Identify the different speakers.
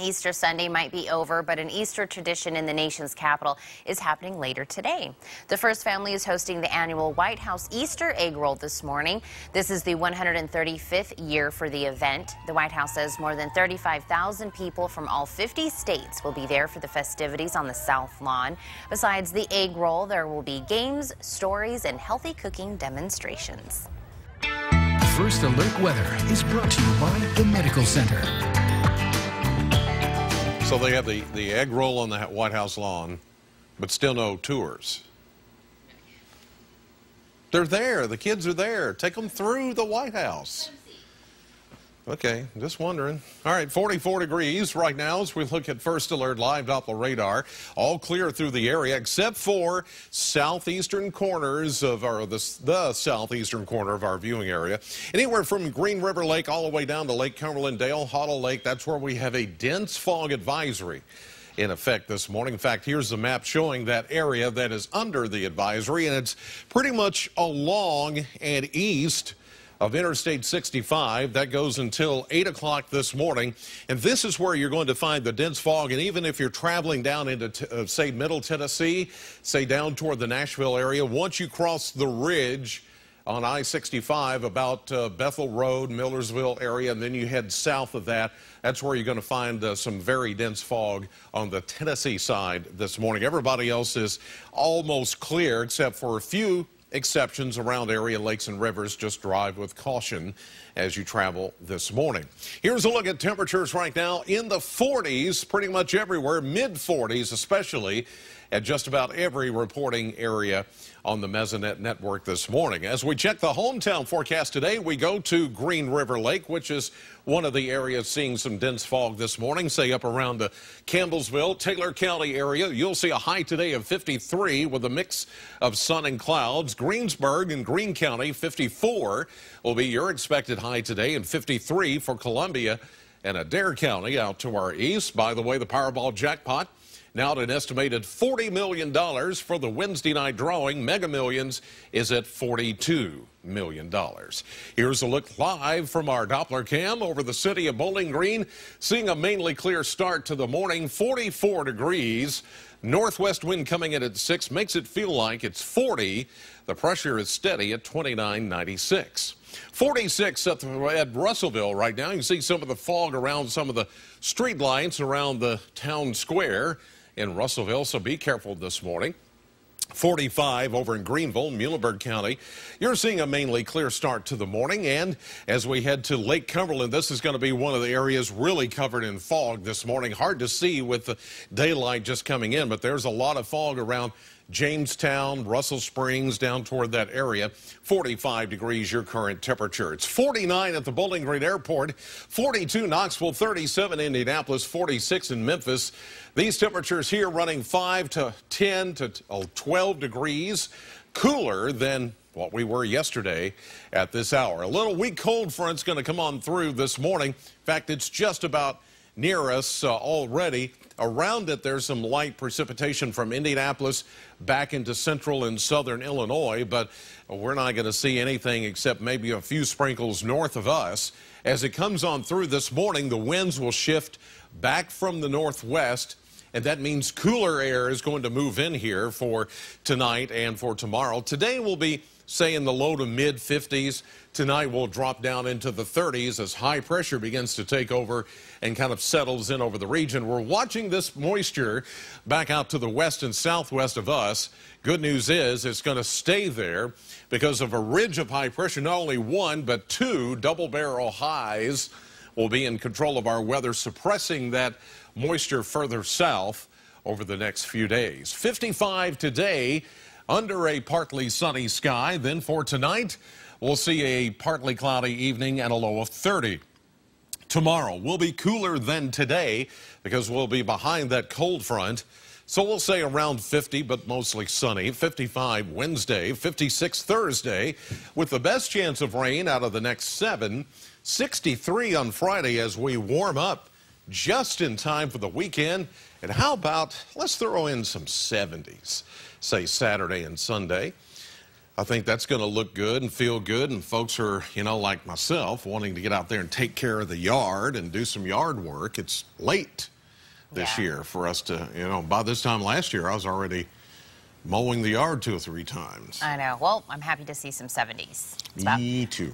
Speaker 1: Easter Sunday might be over, but an Easter tradition in the nation's capital is happening later today. The First Family is hosting the annual White House Easter egg roll this morning. This is the 135th year for the event. The White House says more than 35,000 people from all 50 states will be there for the festivities on the South Lawn. Besides the egg roll, there will be games, stories, and healthy cooking demonstrations.
Speaker 2: First Alert Weather is brought to you by the Medical Center.
Speaker 3: So they have the egg roll on the White House lawn, but still no tours. They're there. The kids are there. Take them through the White House. Okay, just wondering. All right, 44 degrees right now as we look at First Alert Live Doppler radar. All clear through the area except for southeastern corners of the southeastern corner of our viewing area. Anywhere from Green River Lake all the way down to Lake Cumberland, Dale, Hoddle Lake, that's where we have a dense fog advisory in effect this morning. In fact, here's the map showing that area that is under the advisory, and it's pretty much along and east of Interstate 65. That goes until 8 o'clock this morning. And this is where you're going to find the dense fog. And even if you're traveling down into, say, Middle Tennessee, say down toward the Nashville area, once you cross the ridge on I-65 about Bethel Road, Millersville area, and then you head south of that, that's where you're going to find some very dense fog on the Tennessee side this morning. Everybody else is almost clear except for a few exceptions around area lakes and rivers. Just drive with caution as you travel this morning. Here's a look at temperatures right now in the 40s pretty much everywhere, mid-40s especially at just about every reporting area on the Mesonet network this morning. As we check the hometown forecast today, we go to Green River Lake, which is one of the areas seeing some dense fog this morning, say up around the Campbellsville, Taylor County area. You'll see a high today of 53 with a mix of sun and clouds. Greensburg and Greene County, 54 will be your expected high today, and 53 for Columbia and Adair County out to our east. By the way, the Powerball jackpot now at an estimated $40 million for the Wednesday night drawing. Mega Millions is at $42 million. Here's a look live from our Doppler cam over the city of Bowling Green. Seeing a mainly clear start to the morning, 44 degrees. Northwest wind coming in at 6 makes it feel like it's 40. The pressure is steady at 29.96. 46 at Russellville right now. You can see some of the fog around some of the street lights around the town square in Russellville, so be careful this morning. 45 over in Greenville, Muhlenberg County. You're seeing a mainly clear start to the morning, and as we head to Lake Cumberland, this is going to be one of the areas really covered in fog this morning. Hard to see with the daylight just coming in, but there's a lot of fog around Jamestown, Russell Springs, down toward that area. 45 degrees your current temperature. It's 49 at the Bowling Green Airport, 42 Knoxville, 37 Indianapolis, 46 in Memphis. These temperatures here running 5 to 10 to 12 degrees cooler than what we were yesterday at this hour. A little weak cold front's going to come on through this morning. In fact, it's just about near us already. Around it, there's some light precipitation from Indianapolis back into central and southern Illinois, but we're not going to see anything except maybe a few sprinkles north of us. As it comes on through this morning, the winds will shift back from the northwest, and that means cooler air is going to move in here for tonight and for tomorrow. Today will be, say, in the low to mid 50s. Tonight will drop down into the 30s as high pressure begins to take over and kind of settles in over the region. We're watching this moisture back out to the west and southwest of us. Good news is it's going to stay there because of a ridge of high pressure. Not only one, but two double barrel highs will be in control of our weather, suppressing that moisture further south over the next few days. 55 today under a partly sunny sky. Then for tonight, we'll see a partly cloudy evening and a low of 30. Tomorrow will be cooler than today because we'll be behind that cold front. So we'll say around 50, but mostly sunny. 55 Wednesday, 56 Thursday, with the best chance of rain out of the next 7. 63 on Friday as we warm up just in time for the weekend. And how about, let's throw in some 70s, say Saturday and Sunday. I think that's going to look good and feel good, and folks are, you know, like myself, wanting to get out there and take care of the yard and do some yard work. It's late this year for us to, you know, by this time last year, I was already mowing the yard 2 or 3 times.
Speaker 1: I know. Well, I'm happy to see some 70s.
Speaker 3: Me too.